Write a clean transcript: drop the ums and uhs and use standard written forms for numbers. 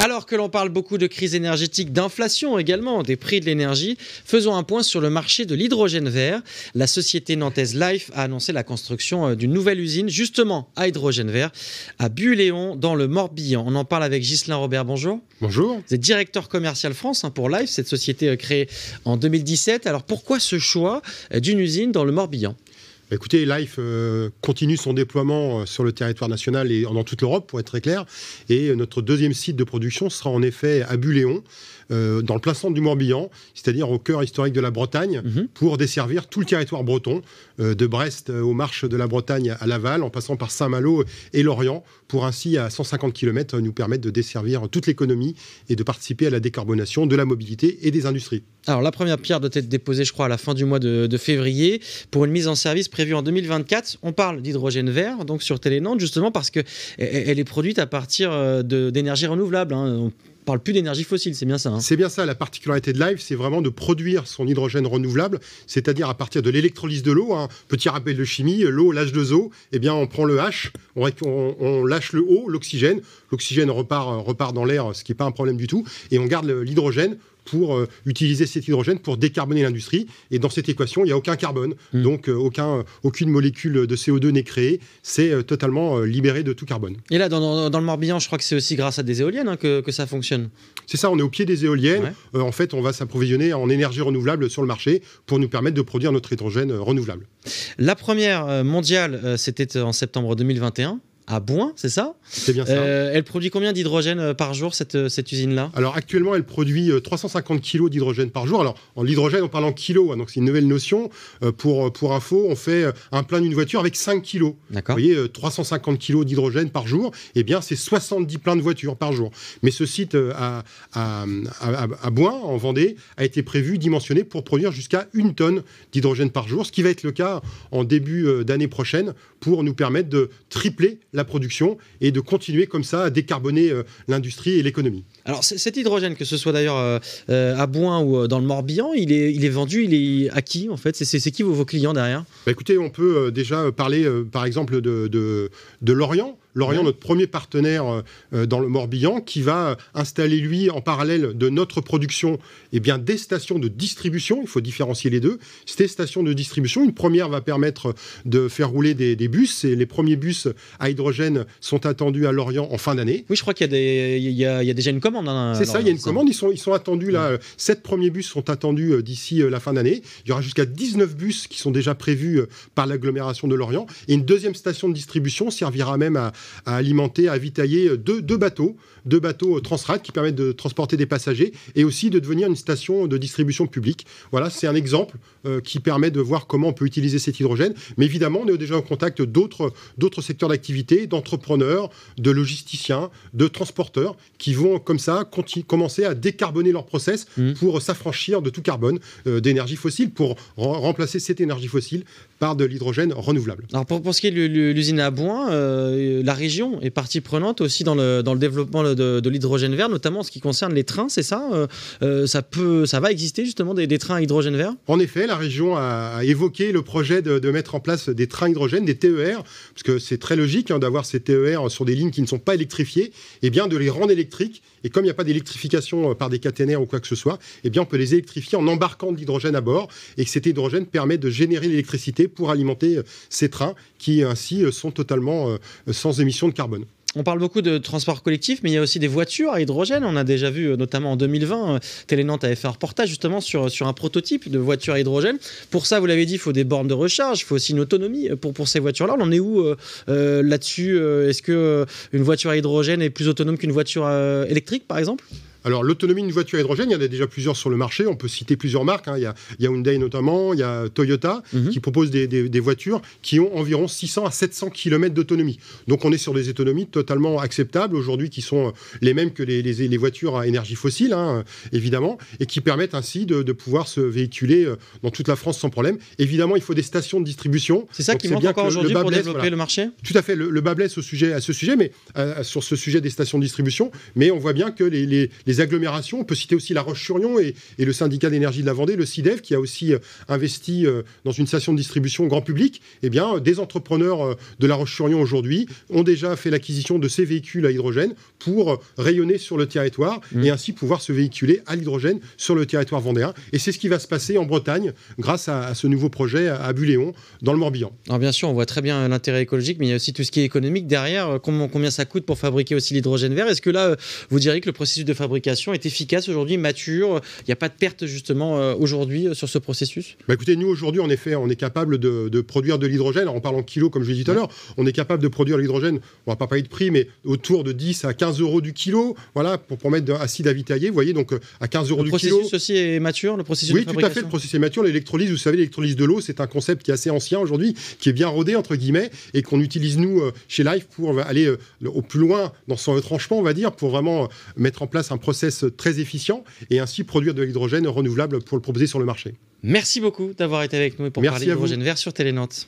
Alors que l'on parle beaucoup de crise énergétique, d'inflation également, des prix de l'énergie, faisons un point sur le marché de l'hydrogène vert. La société nantaise Life a annoncé la construction d'une nouvelle usine, justement à hydrogène vert, à Buléon, dans le Morbihan. On en parle avec Ghislain Robert, bonjour. Bonjour. Vous êtes directeur commercial France pour Life, cette société créée en 2017. Alors pourquoi ce choix d'une usine dans le Morbihan ? Écoutez, Life continue son déploiement sur le territoire national et dans toute l'Europe, pour être très clair. Et notre deuxième site de production sera en effet à Buléon, dans le plein centre du Morbihan, c'est-à-dire au cœur historique de la Bretagne, pour desservir tout le territoire breton, de Brest aux Marches de la Bretagne à Laval, en passant par Saint-Malo et Lorient, pour ainsi, à 150 km, nous permettre de desservir toute l'économie et de participer à la décarbonation de la mobilité et des industries. Alors la première pierre doit être déposée, je crois, à la fin du mois de février, pour une mise en service prévue en 2024. On parle d'hydrogène vert, donc sur Télénantes, justement parce qu'elle est produite à partir d'énergie renouvelable. On ne parle plus d'énergie fossile, c'est bien ça. C'est bien ça, la particularité de Life, c'est vraiment de produire son hydrogène renouvelable, c'est-à-dire à partir de l'électrolyse de l'eau. Petit rappel de chimie, l'eau, l'H2O, eh bien on prend le H, on lâche le O, l'oxygène repart dans l'air, ce qui n'est pas un problème du tout, et on garde l'hydrogène pour utiliser cet hydrogène pour décarboner l'industrie. Et dans cette équation, il n'y a aucun carbone. Donc, aucune molécule de CO2 n'est créée. C'est totalement libéré de tout carbone. Et là, dans le Morbihan, je crois que c'est aussi grâce à des éoliennes que ça fonctionne. C'est ça, on est au pied des éoliennes. Ouais. En fait, on va s'approvisionner en énergie renouvelable sur le marché pour nous permettre de produire notre hydrogène renouvelable. La première mondiale, c'était en septembre 2021. À Bouin, c'est ça ? C'est bien ça. Elle produit combien d'hydrogène par jour, cette usine-là ? Alors actuellement, elle produit 350 kg d'hydrogène par jour. Alors en l'hydrogène, on parle en kilos, donc c'est une nouvelle notion. Pour info, on fait un plein d'une voiture avec 5 kg. D'accord. Vous voyez, 350 kg d'hydrogène par jour, eh bien c'est 70 pleins de voitures par jour. Mais ce site à Bouin, en Vendée, a été prévu, dimensionné pour produire jusqu'à 1 tonne d'hydrogène par jour, ce qui va être le cas en début d'année prochaine pour nous permettre de tripler la production et de continuer comme ça à décarboner l'industrie et l'économie. Alors cet hydrogène, que ce soit d'ailleurs à Bouin ou dans le Morbihan, il est vendu, il est à qui en fait ? C'est qui vos clients derrière ? Écoutez, on peut déjà parler par exemple de Lorient. Lorient, notre premier partenaire dans le Morbihan, qui va installer, lui, en parallèle de notre production, des stations de distribution. Il faut différencier les deux. Ces stations de distribution, une première va permettre de faire rouler des bus. Et les premiers bus à hydrogène sont attendus à Lorient en fin d'année. Oui, je crois qu'il y a déjà une commande. C'est ça, il y a une commande. Ils sont attendus là. 7 premiers bus sont attendus d'ici la fin d'année. Il y aura jusqu'à 19 bus qui sont déjà prévus par l'agglomération de Lorient. Et une deuxième station de distribution servira même à alimenter, à avitailler deux bateaux Transrad qui permettent de transporter des passagers et aussi de devenir une station de distribution publique. Voilà, c'est un exemple qui permet de voir comment on peut utiliser cet hydrogène. Mais évidemment, on est déjà en contact d'autres secteurs d'activité, d'entrepreneurs, de logisticiens, de transporteurs qui vont comme ça commencer à décarboner leur process pour s'affranchir de tout carbone, d'énergie fossile, pour remplacer cette énergie fossile par de l'hydrogène renouvelable. Alors pour ce qui est de l'usine à Bouin, la région est partie prenante aussi dans le développement de l'hydrogène vert, notamment en ce qui concerne les trains, c'est ça ? Ça va exister justement des trains à hydrogène vert ? En effet, la région a évoqué le projet de mettre en place des trains hydrogène, des TER, parce que c'est très logique d'avoir ces TER sur des lignes qui ne sont pas électrifiées, et bien de les rendre électriques. Et comme il n'y a pas d'électrification par des caténaires ou quoi que ce soit, on peut les électrifier en embarquant de l'hydrogène à bord, et que cet hydrogène permet de générer l'électricité pour alimenter ces trains qui ainsi sont totalement sans émissions de carbone. On parle beaucoup de transport collectif, mais il y a aussi des voitures à hydrogène. On a déjà vu, notamment en 2020, Télénantes avait fait un reportage justement sur un prototype de voiture à hydrogène. Pour ça, vous l'avez dit, il faut des bornes de recharge, il faut aussi une autonomie pour ces voitures-là. On en est où là-dessus ? Est-ce qu'une voiture à hydrogène est plus autonome qu'une voiture électrique, par exemple ? Alors, l'autonomie d'une voiture à hydrogène, il y en a déjà plusieurs sur le marché. On peut citer plusieurs marques. Il y a Hyundai notamment, il y a Toyota qui proposent des voitures qui ont environ 600 à 700 km d'autonomie. Donc, on est sur des autonomies totalement acceptables aujourd'hui qui sont les mêmes que les voitures à énergie fossile, évidemment, et qui permettent ainsi de pouvoir se véhiculer dans toute la France sans problème. Évidemment, il faut des stations de distribution. C'est ça qui manque encore aujourd'hui pour développer le marché ? Tout à fait. Le bas blesse à ce sujet, mais sur ce sujet des stations de distribution. Mais on voit bien que les les agglomérations. On peut citer aussi La Roche-sur-Yon et le syndicat d'énergie de la Vendée, le SIDEV, qui a aussi investi dans une station de distribution grand public. Eh bien, des entrepreneurs de La Roche-sur-Yon aujourd'hui ont déjà fait l'acquisition de ces véhicules à hydrogène pour rayonner sur le territoire et ainsi pouvoir se véhiculer à l'hydrogène sur le territoire vendéen. Et c'est ce qui va se passer en Bretagne grâce à ce nouveau projet à Buléon, dans le Morbihan. Alors bien sûr, on voit très bien l'intérêt écologique, mais il y a aussi tout ce qui est économique derrière. Combien ça coûte pour fabriquer aussi l'hydrogène vert? Est-ce que là, vous diriez que le processus de fabrication est efficace aujourd'hui, mature? Il n'y a pas de perte justement aujourd'hui sur ce processus? Écoutez, nous aujourd'hui, en effet, on est capable de produire de l'hydrogène. En parlant de kilos, comme je l'ai dit tout à l'heure, on est capable de produire l'hydrogène, on ne va pas parler de prix, mais autour de 10 à 15 euros du kilo, voilà, pour mettre d'acide à vitailler, vous voyez, donc à 15 euros du kilo. Le processus aussi est mature, le processus de fabrication? Oui, tout à fait, le processus est mature. L'électrolyse, vous savez, l'électrolyse de l'eau, c'est un concept qui est assez ancien aujourd'hui, qui est bien rodé, entre guillemets, et qu'on utilise, nous, chez Life, pour aller au plus loin dans son retranchement, on va dire, pour vraiment mettre en place un process très efficient et ainsi produire de l'hydrogène renouvelable pour le proposer sur le marché. Merci beaucoup d'avoir été avec nous et pour parler d'hydrogène vert sur Télé Nantes.